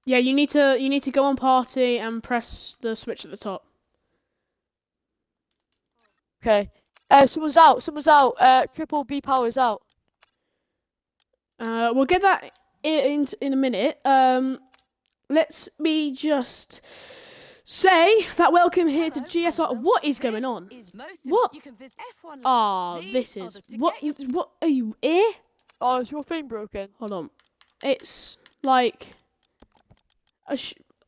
Yeah, you need to go on party and press the switch at the top. Okay. Someone's out. Someone's out. Triple B power's out. We'll get that in a minute. Let's me just say that welcome here to GSR. What is going on? What? Ah, this is what? What are you here? Oh, is your thing broken? Hold on. It's like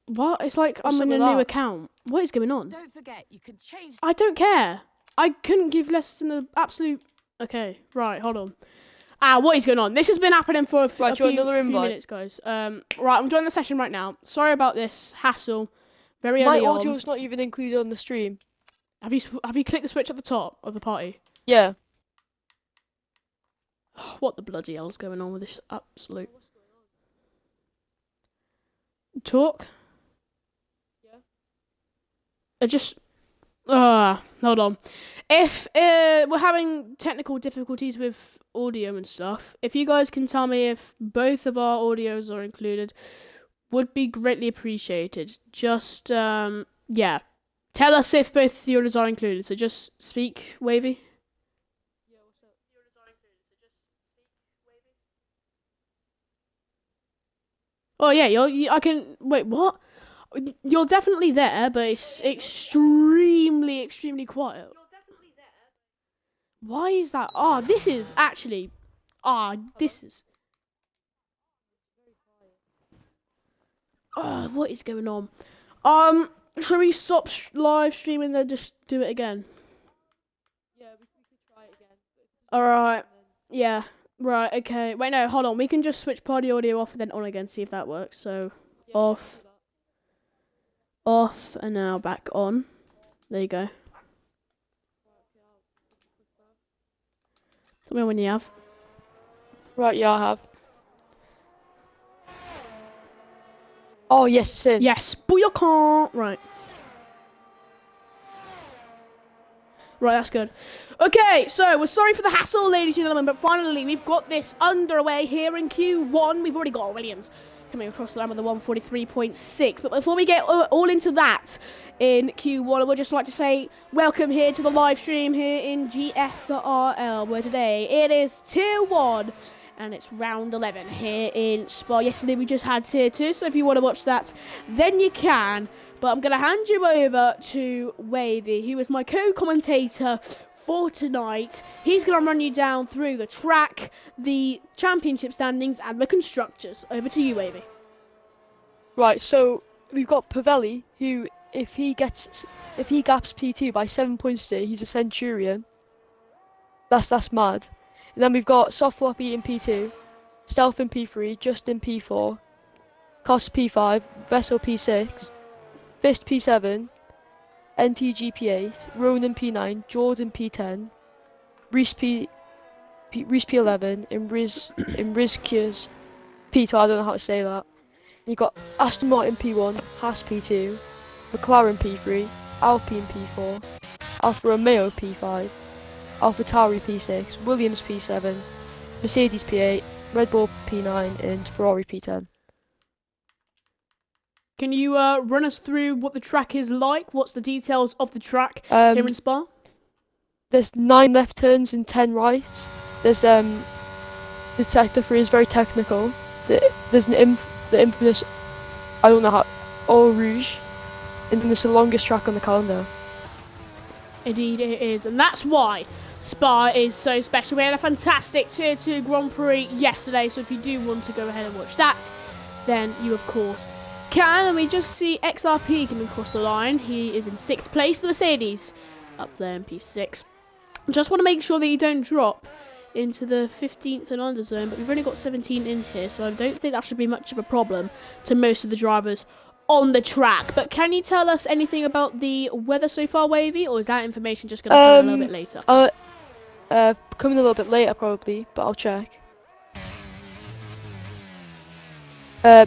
what? It's like What's I'm in up a with new that? account. What is going on? Don't forget, you can change. I don't care. I couldn't give less than the absolute. Okay, right. Hold on. What is going on? This has been happening for a few minutes, guys. Right, I'm joining the session right now. Sorry about this hassle. Very early My on. audio's not even included on the stream. Have you clicked the switch at the top of the party? Yeah. What the bloody hell is going on with this absolute talk? Yeah. Hold on. If we're having technical difficulties with audio and stuff, if you guys can tell me if both of our audios are included, would be greatly appreciated. Just yeah, tell us if both yours are included. So just speak, Wavy. Yeah, what's up? Yours are included. So just speak, Wavy. Oh yeah, I can wait. What? You're definitely there, but it's extremely quiet. Why is that? This is actually. This is. What is going on? Shall we stop live streaming then just do it again? Yeah, we could try it again. Alright. Yeah. Right, okay. Wait, no, hold on. We can just switch party audio off and then on again, see if that works. So, Yeah, off, and now back on. There you go. Tell me when you have. Right, yeah, I have. Oh, yes, it's in. Yes, booyaka! Right. Right, that's good. Okay, so we're sorry for the hassle, ladies and gentlemen, but finally we've got this underway here in Q1. We've already got Williams coming across the line with the 143.6. But before we get all into that in Q1, I would just like to say welcome here to the live stream here in GSRL, where today it is Tier 1 and it's round 11 here in Spa. Yesterday we just had Tier 2, so if you want to watch that, then you can. But I'm going to hand you over to Wavy, who is my co-commentator for tonight. He's going to run you down through the track, the championship standings, and the constructors. Over to you, Wavy. Right, so we've got Pavelli, who, if he gaps P2 by 7 points today, he's a Centurion. That's mad. And then we've got Soft Floppy in P2, Stealth in P3, Justin P4, Cost P5, Vessel P6, Fist P7, NTG P8, Ronan P9, Jordan P10, Reese P11, and Rizkias P2. I don't know how to say that. You got Aston Martin P1, Haas P2, McLaren P3, Alpine P4, Alfa Romeo P5, AlphaTauri P6, Williams P7, Mercedes P8, Red Bull P9, and Ferrari P10. Can you run us through what the track is like? What's the details of the track here in Spa? There's 9 left turns and 10 rights. There's the sector 3 is very technical. There's the infamous, I don't know how, Eau Rouge, and then there's the longest track on the calendar. Indeed it is, and that's why Spa is so special. We had a fantastic Tier 2 Grand Prix yesterday, so if you do want to go ahead and watch that, then you of course can. And we just see XRP coming across the line. He is in 6th place, the Mercedes up there in P6. Just want to make sure that you don't drop into the 15th and under zone, but we've only got 17 in here, so I don't think that should be much of a problem to most of the drivers on the track. But can you tell us anything about the weather so far, Wavy, or is that information just going to come a little bit later? Coming a little bit later probably, but I'll check.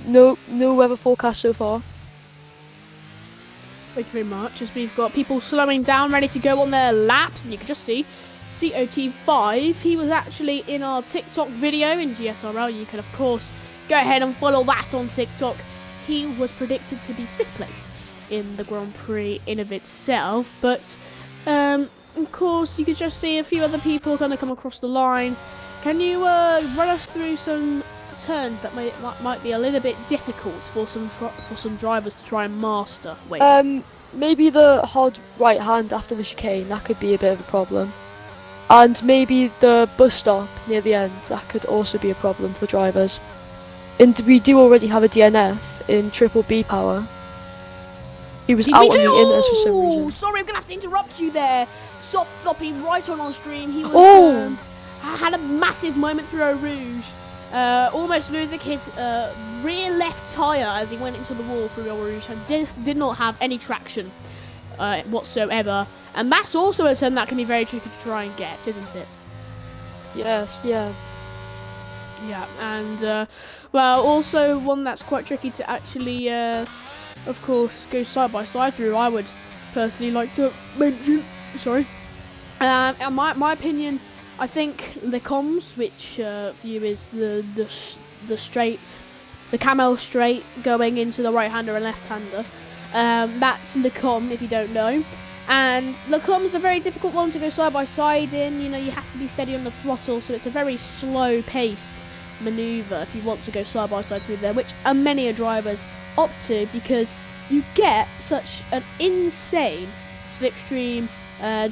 No weather forecast so far. Thank you very much. As we've got people slowing down, ready to go on their laps, and you can just see COT5. He was actually in our TikTok video in GSRL. You can of course go ahead and follow that on TikTok he was predicted to be 5th place in the Grand Prix in of itself, but of course you could just see a few other people kind of come across the line. Can you run us through some turns that might be a little bit difficult for some drivers to try and master? Maybe the hard right hand after the chicane, that could be a bit of a problem. And maybe the bus stop near the end, that could also be a problem for drivers. And we do already have a DNF in Triple B Power. He was out on the inners for some reason. Sorry, I'm going to have to interrupt you there. Stop flopping right on stream. He was had a massive moment through Eau Rouge. Almost losing his rear left tyre as he went into the wall through Eau Rouge and did not have any traction whatsoever. And that's also a turn that can be very tricky to try and get, isn't it? Yes, yeah. Yeah, and, well, also one that's quite tricky to actually, of course, go side by side through, I would personally like to mention. Sorry. In my opinion, I think Le Combs, which for you is the straight, the Camel straight going into the right-hander and left-hander. That's Le Combe, if you don't know. And Le Combe is a very difficult one to go side by side in. You know, you have to be steady on the throttle, so it's a very slow-paced manoeuvre if you want to go side by side through there, which many drivers opt to because you get such an insane slipstream,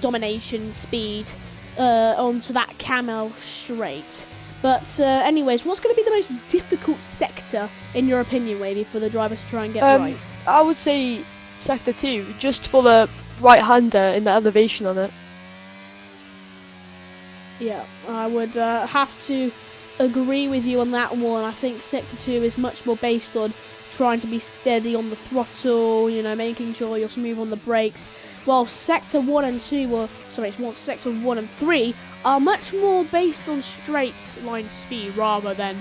domination, speed onto that Camel straight. But anyways, what's going to be the most difficult sector in your opinion, Wavy, for the drivers to try and get right? I would say sector 2, just for the right-hander in the elevation on it. Yeah, I would have to agree with you on that one. I think sector 2 is much more based on trying to be steady on the throttle, you know, making sure you're smooth on the brakes. While sector 1 and 2, sector 1 and 3 are much more based on straight line speed rather than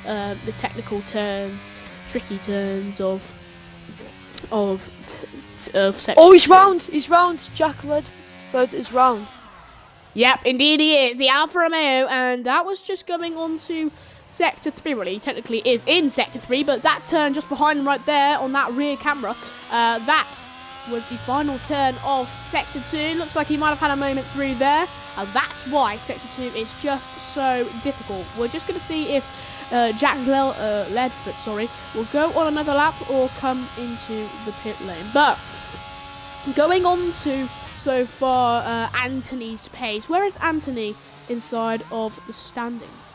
the technical turns, tricky turns of sector. Oh, he's round! He's round! Jack Redford is round. Yep, indeed he is. The Alfa Romeo, and that was just going on to sector 3. Well, he technically is in sector 3, but that turn just behind him right there on that rear camera, that was the final turn of sector 2. Looks like he might have had a moment through there, and that's why sector 2 is just so difficult. We're just going to see if Jack Ledford, will go on another lap or come into the pit lane. But going on to so far Anthony's pace. Where is Anthony inside of the standings?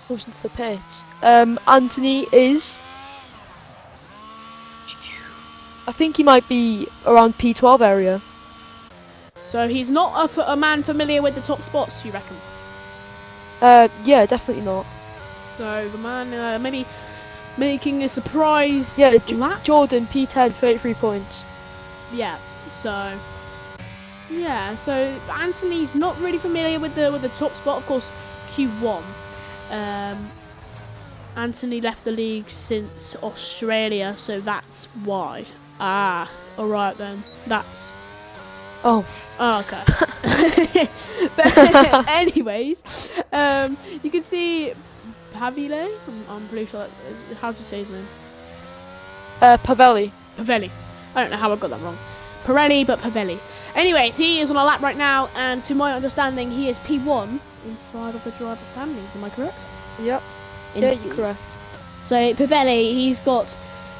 Goes into the pits. Anthony is, I think he might be around P12 area. So he's not a man familiar with the top spots, you reckon? Yeah, definitely not. So the man maybe making a surprise. Yeah, lap? Jordan P10, 33 points. Yeah. So yeah. So Anthony's not really familiar with the top spot. Of course, Q1. Anthony left the league since Australia, so that's why. Ah, all right then. That's. Oh, okay. But anyways, you can see Pavile. I'm pretty sure. How to say his name? Pavelli. Pavelli. I don't know how I got that wrong. Pirelli, but Pavelli. Anyways, he is on a lap right now, and to my understanding, he is P1 inside of the driver standings. Am I correct? Yep. Indeed. Yeah, you're correct. So Pavelli, he's got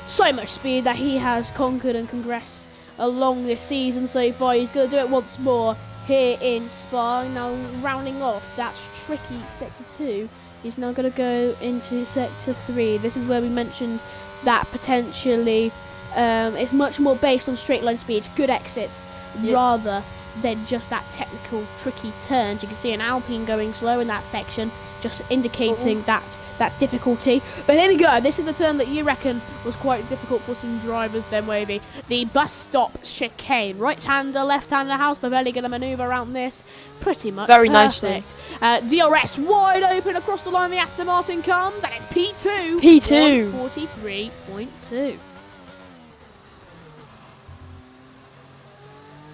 so much speed that he has conquered and congressed along this season so far. He's going to do it once more here in Spa. Now rounding off that tricky sector 2, he's now going to go into sector 3. This is where we mentioned that potentially it's much more based on straight line speed, good exits, rather than just that technical tricky turns. You can see an Alpine going slow in that section, just indicating that difficulty. But here we go. This is the turn that you reckon was quite difficult for some drivers then, Wavy. The bus stop chicane. Right-hander, left-hander. How's Pavelli going to manoeuvre around this? Pretty much very perfect. Nicely. DRS wide open across the line. The Aston Martin comes, and it's P2. P2. 143.2.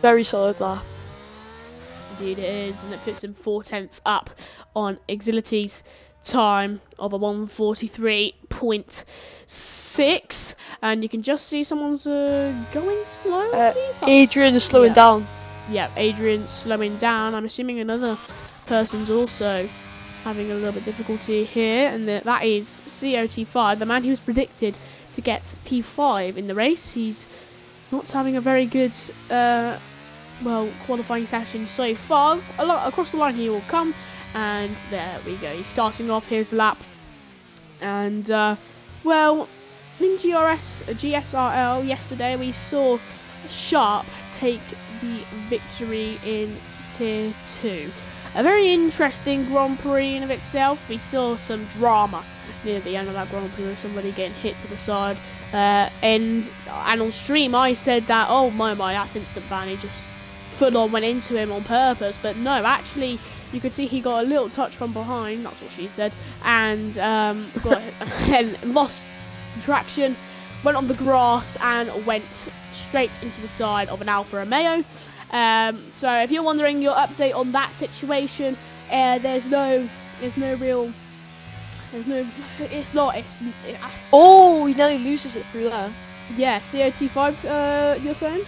Very solid lap. Indeed it is, and it puts him 4/10 up on Exility's time of a 143.2. 23.6, and you can just see someone's going slowly. Adrian is slowing down. Yeah, Adrian slowing down. I'm assuming another person's also having a little bit of difficulty here, and that is COT5, the man who was predicted to get P5 in the race. He's not having a very good qualifying session so far. Across the line he will come, and there we go. He's starting off his lap, and in GSRL yesterday we saw Sharp take the victory in Tier 2. A very interesting Grand Prix in of itself. We saw some drama near the end of that Grand Prix with somebody getting hit to the side. And on stream I said that, oh my, that's instant ban. He just full on went into him on purpose. But no, actually, you could see he got a little touch from behind. That's what she said. And and lost traction, went on the grass and went straight into the side of an Alfa Romeo. So if you're wondering your update on that situation, Oh, he nearly loses it through there. Yeah, COT5, you're saying?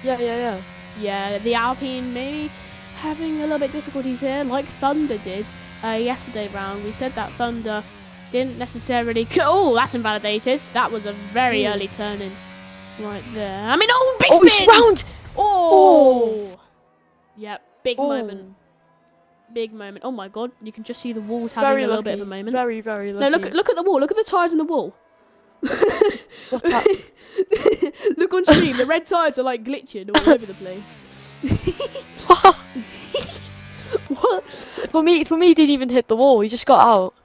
Yeah. Yeah, the Alpine maybe having a little bit difficulties here, like Thunder did yesterday round. We said that Thunder didn't necessarily... Oh, that's invalidated. That was a very early turn-in right there. I mean, big spin! He's round! Oh! Yep, big moment. Big moment. Oh my god, you can just see the walls having a little bit of a moment. Very, very lucky. No, look at the wall. Look at the tyres in the wall. What's that? Look on stream. The red tyres are like glitching all over the place. What? For me, he didn't even hit the wall. He just got out.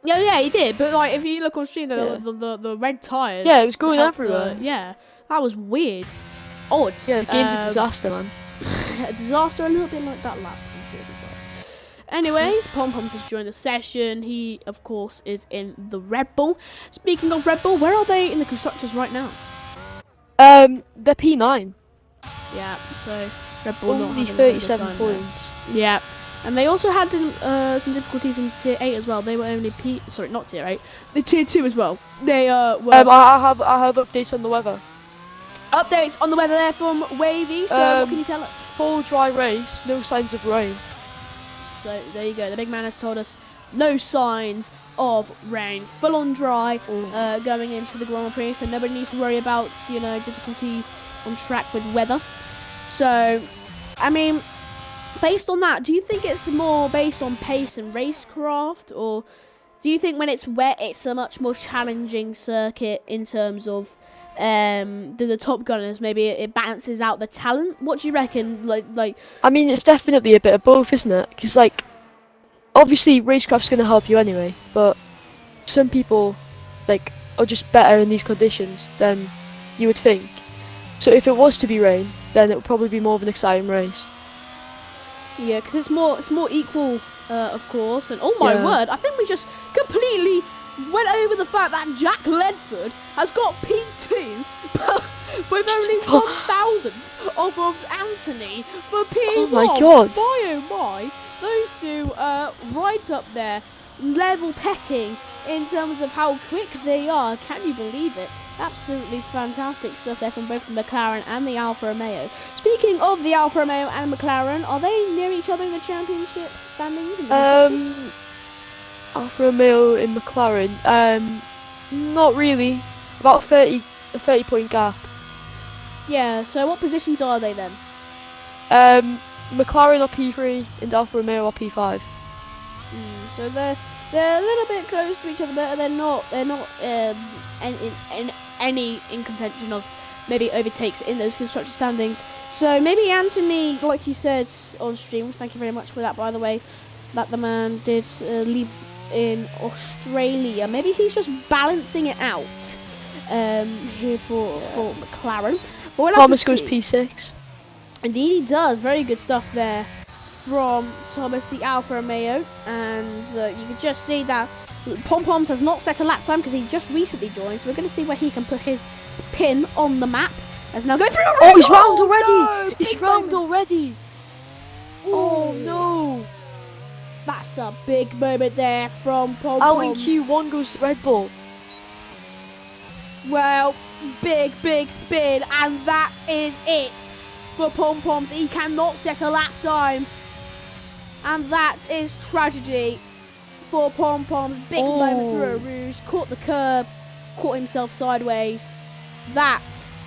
Yeah, he did. But like, if you look on stream, the red tyres. Yeah, it was going everywhere. Yeah, that was weird. Odd. Yeah, the game's a disaster, man. A disaster, a little bit like that lap. Anyways, Pompoms has joined the session. He, of course, is in the Red Bull. Speaking of Red Bull, where are they in the constructors right now? They're P9. Yeah, so Red Bull only not 37 points. Yeah, and they also had some difficulties in Tier 8 as well. They were only not Tier 8, the Tier 2 as well. They were. I have updates on the weather. Updates on the weather there from Wavy. So what can you tell us? Full dry race, no signs of rain. So there you go. The big man has told us no signs of rain, full on dry going into the Grand Prix. So nobody needs to worry about difficulties on track with weather. So, I mean, based on that, do you think it's more based on pace and racecraft, or do you think when it's wet, it's a much more challenging circuit in terms of the top gunners? Maybe it balances out the talent. What do you reckon? Like I mean, it's definitely a bit of both, isn't it? Because obviously racecraft's going to help you anyway, but some people are just better in these conditions than you would think. So if it was to be rain, then it would probably be more of an exciting race. Yeah, because it's more equal, of course. And oh my word, I think we just completely went over the fact that Jack Ledford has got P2 with only 1,000 of Anthony for P1. Oh my god. My oh my. Those two right up there, level pecking in terms of how quick they are. Can you believe it? Absolutely fantastic stuff there from both the McLaren and the Alfa Romeo. Speaking of the Alfa Romeo and McLaren, are they near each other in the championship standings? Alfa Romeo and McLaren, not really. About a 30 point gap. Yeah, so what positions are they then? McLaren are P3 and Alfa Romeo are P5. So they're a little bit close to each other, but they're not in contention of maybe overtakes in those constructor standings. So maybe Anthony, like you said on stream, thank you very much for that, by the way, that the man did leave in Australia. Maybe he's just balancing it out here for McLaren. But Thomas goes P6. Indeed he does. Very good stuff there from Thomas, the Alfa Romeo. And you can just see that Pompoms has not set a lap time because he just recently joined. So we're going to see where he can put his pin on the map. As now going through. Oh, he's round already! No, he's round already! Oh no! That's that's a big moment there from Pom Out in Poms. Q1 goes Red Bull. Well, big spin, and that is it for Pom Poms. He cannot set a lap time, and that is tragedy for Pom Poms. Big moment for a Rouge. Caught the curb, caught himself sideways. That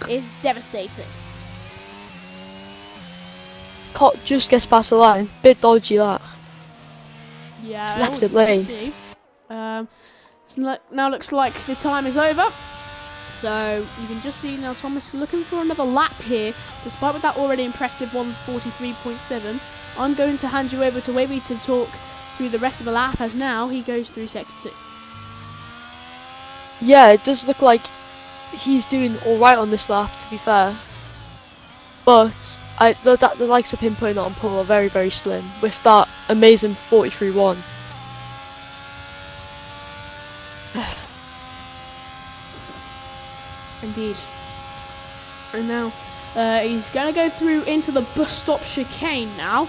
is devastating. Cot just gets past the line. Bit dodgy that. Yeah, It's left it late. Now looks like the time is over. So you can just see now Thomas looking for another lap here, despite with that already impressive 1:43.7. I'm going to hand you over to Wavy to talk through the rest of the lap, as now he goes through sector 2. Yeah, it does look like he's doing alright on this lap, to be fair. But the likes of him putting it on pole are very, very slim with that amazing 43.1. Indeed. And now he's going to go through into the bus stop chicane now.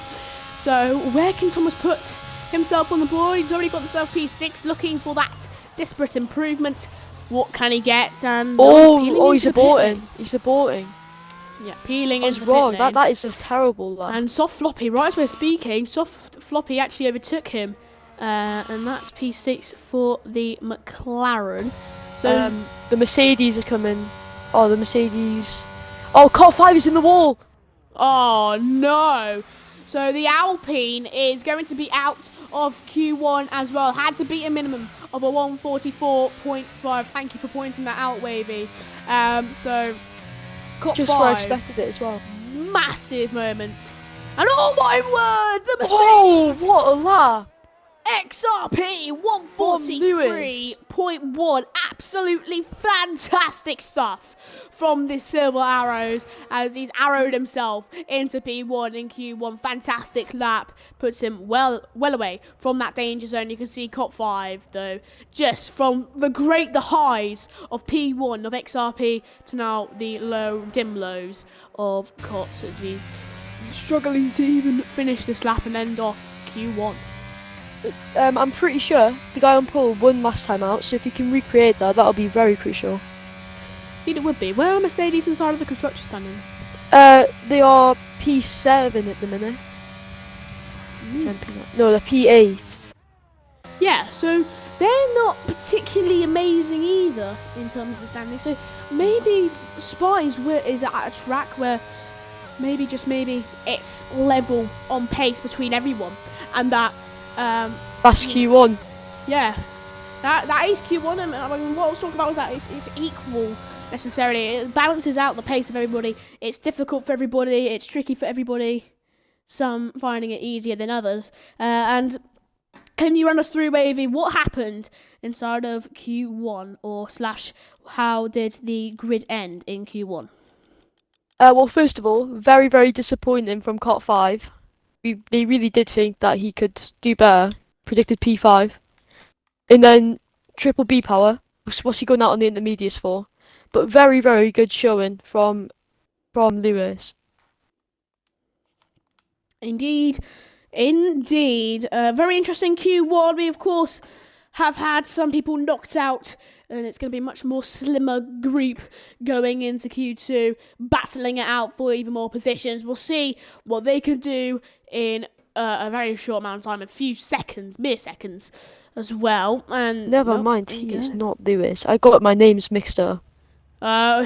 So where can Thomas put himself on the board? He's already got himself P6, looking for that desperate improvement. What can he get? And he's aborting. He's aborting. Yeah, peeling I into was the wrong. pit lane. That is a terrible lap. And Soft Floppy, right as we're speaking, Soft Floppy actually overtook him. And that's P6 for the McLaren. So the Mercedes is coming. Oh, the Mercedes. Oh, Car 5 is in the wall. oh no. So the Alpine is going to be out of Q1 as well. Had to beat a minimum of a 1:44.5. Thank you for pointing that out, Wavy. So Cop Just 5, where I expected it as well. massive moment. And oh my word, the Mercedes! Oh, what a lap. XRP 143.1. Absolutely fantastic stuff from this Silver Arrows, as he's arrowed himself into P1 in Q1. Fantastic lap, puts him well away from that danger zone. You can see Cop 5 though, just from the highs of P1 of XRP to now the dim lows of Cots, as he's struggling to even finish this lap and end off Q1. I'm pretty sure the guy on pole won last time out, so if he can recreate that, that'll be very crucial. It would be. Where are Mercedes inside of the constructor standing? They are P7 at the minute. No, they're P8. Yeah, so they're not particularly amazing either in terms of the standing. So maybe Spa is at a track where maybe it's level on pace between everyone, and that That's Q1. yeah, that is Q1. And I mean, what I was talking about was that it's equal necessarily. It balances out the pace of everybody. It's difficult for everybody. It's tricky for everybody. Some finding it easier than others. And can you run us through, Wavy, what happened inside of Q1, or / how did the grid end in Q1? Well, first of all, very, very disappointing from Cot 5. They really did think that he could do better. Predicted P5. And then triple B power. What's he going out on the intermediates for? But very, very good showing from Lewis. Indeed. Very interesting Q1. We, of course, have had some people knocked out, and it's going to be a much more slimmer group going into Q2, battling it out for even more positions. We'll see what they can do in a very short amount of time, a few seconds, mere seconds as well. And Never mind, he is not Lewis. I got my names mixed up.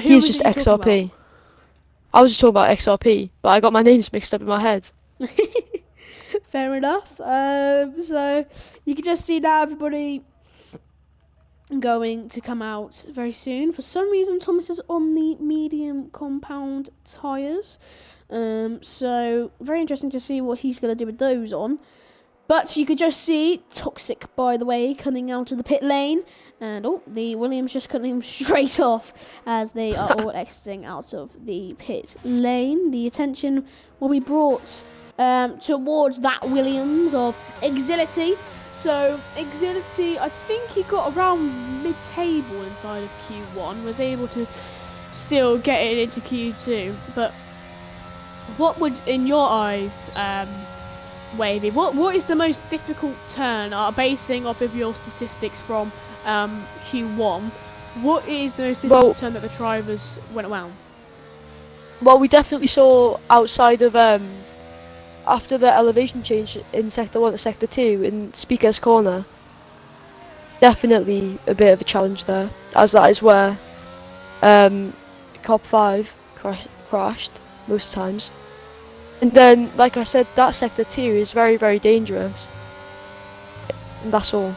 He's just XRP. I was just talking about XRP, but I got my names mixed up in my head. Fair enough. So you can just see now everybody going to come out very soon. For some reason, Thomas is on the medium compound tyres. So very interesting to see what he's going to do with those on. But you could just see Toxic, by the way, coming out of the pit lane. And the Williams just cutting him straight off as they are all exiting out of the pit lane. The attention will be brought towards that Williams of Exility. So Exility, I think he got around mid-table inside of Q1, was able to still get it into Q2. But what would, in your eyes, Wavy, what is the most difficult turn? Basing off of your statistics from Q1, what is the most difficult turn that the drivers went around? Well, we definitely saw outside of after the elevation change in Sector 1 to Sector 2 in Speaker's Corner. Definitely a bit of a challenge there, as that is where Cop 5 crashed most times. And then, like I said, that Sector 2 is very, very dangerous. And that's all.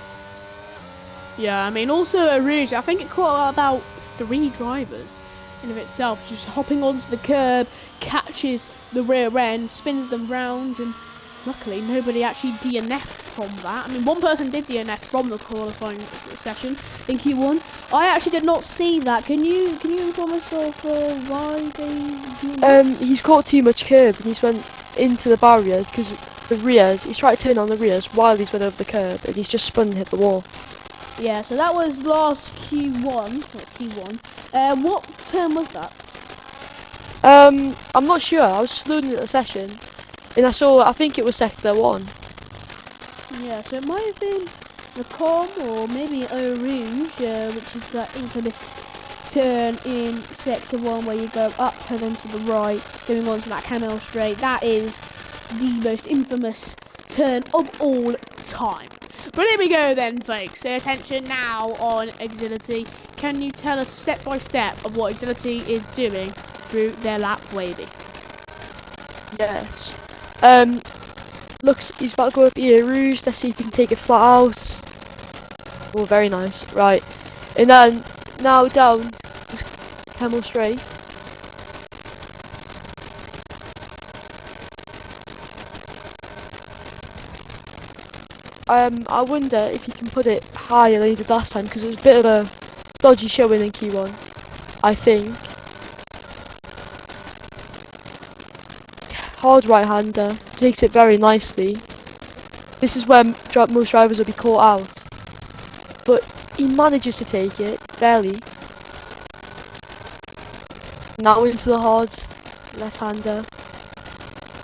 Yeah, I mean, also Rouge, I think it caught about 3 drivers in of itself, just hopping onto the curb, catches the rear end, spins them round, and luckily nobody actually DNF'd from that. I mean, one person did DNF from the qualifying session in Q1. I actually did not see that. Can you inform us of why they DNF'd? He's caught too much curb and he's went into the barriers because the rears. He's tried to turn on the rears while he's went over the curb and he's just spun and hit the wall. Yeah, so that was last Q1. What turn was that? I'm not sure. I was just loading at the session, and I think it was Sector 1. Yeah, so it might have been the Com or maybe Eau Rouge, which is that infamous turn in Sector 1 where you go up and then to the right, going on to that Camel Straight. That is the most infamous turn of all time. But here we go then, folks. So attention now on Exility. Can you tell us step by step of what Exility is doing through their lap, Wavy? Yes. Looks, he's about to go up here, Rouge. Let's see if he can take it flat out. Oh, very nice. Right. And then, now down Camel Straight. I wonder if he can put it higher than he did last time, because it was a bit of a dodgy showing in Q1, I think. Hard right-hander, takes it very nicely. This is where most drivers will be caught out. But he manages to take it, barely. Now into the hard left-hander.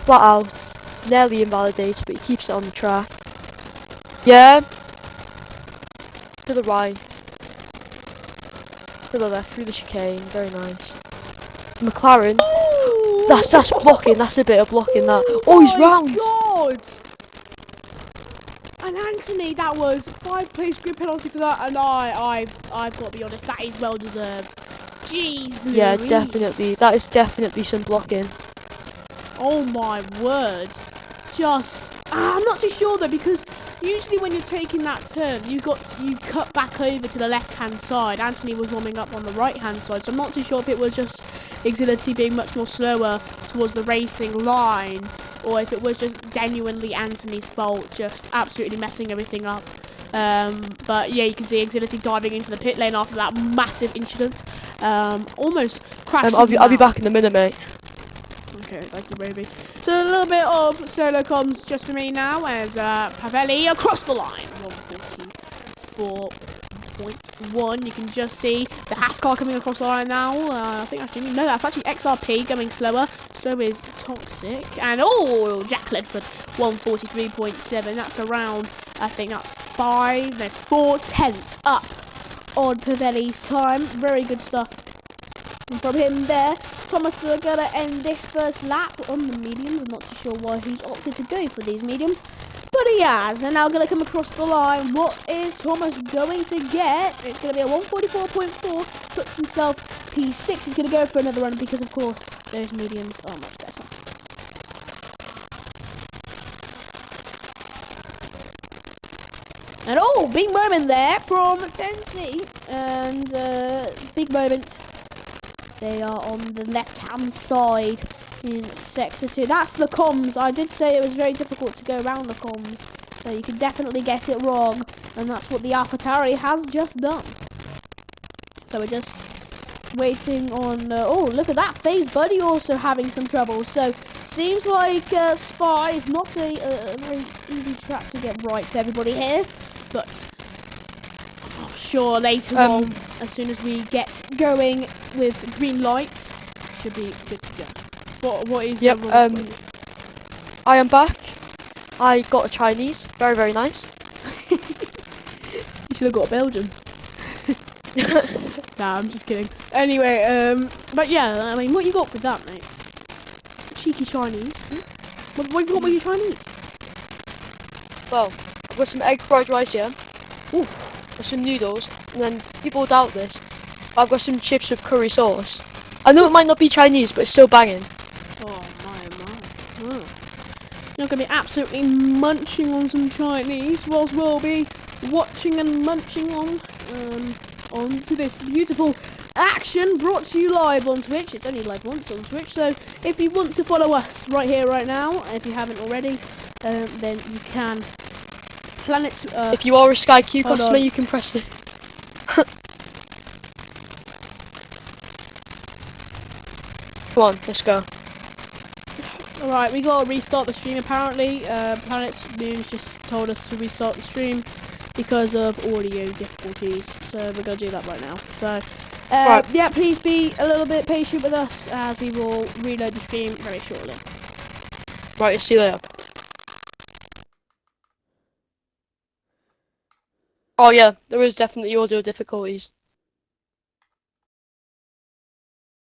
Flat out, nearly invalidates, but he keeps it on the track. Yeah. To the right. To the left, through the chicane, very nice. McLaren. Ooh, That's blocking, that's a bit of blocking that. Oh, he's round! God! And Anthony, that was 5 place grid penalty for that, and I've got to be honest, that is well deserved. Jeez, Yeah, Louise. definitely. That is definitely some blocking. Oh my word. I'm not too sure though, because usually when you're taking that turn, you cut back over to the left-hand side. Anthony was warming up on the right-hand side, so I'm not too sure if it was just Exility being much more slower towards the racing line, or if it was just genuinely Anthony's fault, just absolutely messing everything up. But yeah, you can see Exility diving into the pit lane after that massive incident. Almost crashing. I'll be back in a minute, mate. Okay, thank you, baby. So a little bit of solo comms just for me now as Pavelli across the line. 144.1. You can just see the Haas car coming across the line now. I think actually, no, that's actually XRP going slower. So is Toxic. And oh, Jack Ledford, 143.7. That's around, I think that's 4 tenths up on Pavelli's time. Very good stuff from him there. Thomas are going to end this first lap on the mediums. I'm not too sure why he's opted to go for these mediums, but he has. And now going to come across the line. What is Thomas going to get? It's going to be a 144.4. Puts himself P6. He's going to go for another run because, of course, those mediums are much better. And oh, big moment there from Tennessee. And big moment. They are on the left-hand side in Sector 2. That's the comms. I did say it was very difficult to go around the comms. So you can definitely get it wrong. And that's what the AlphaTauri has just done. So we're just waiting on... oh, look at that. FaZe Buddy also having some trouble. So seems like Spa is not a very easy track to get right for everybody here. But... sure, later on, as soon as we get going with green lights, should be good to go. What is yep, your I am back. I got a Chinese. Very, very nice. You should have got a Belgian. Nah, I'm just kidding. Anyway, but yeah, I mean, what you got with that, mate? Cheeky Chinese. What you got with your Chinese? Well, I've got some egg fried rice here. Ooh. Got some noodles, and then people doubt this, but I've got some chips with curry sauce. I know it might not be Chinese, but it's still banging. Oh my. Oh. You're going to be absolutely munching on some Chinese, whilst we'll be watching and munching onto this beautiful action brought to you live on Twitch. It's only live once on Twitch, so if you want to follow us right here, right now, if you haven't already, then you can. Planets. If you are a Sky Q hold customer, on. you can press it. Come on, let's go. Alright, we gotta restart the stream apparently. Planets Moons just told us to restart the stream because of audio difficulties. So we're gonna do that right now. So Right. yeah, please be a little bit patient with us as we will reload the stream very shortly. Right, see you later. Oh yeah, there is definitely audio difficulties.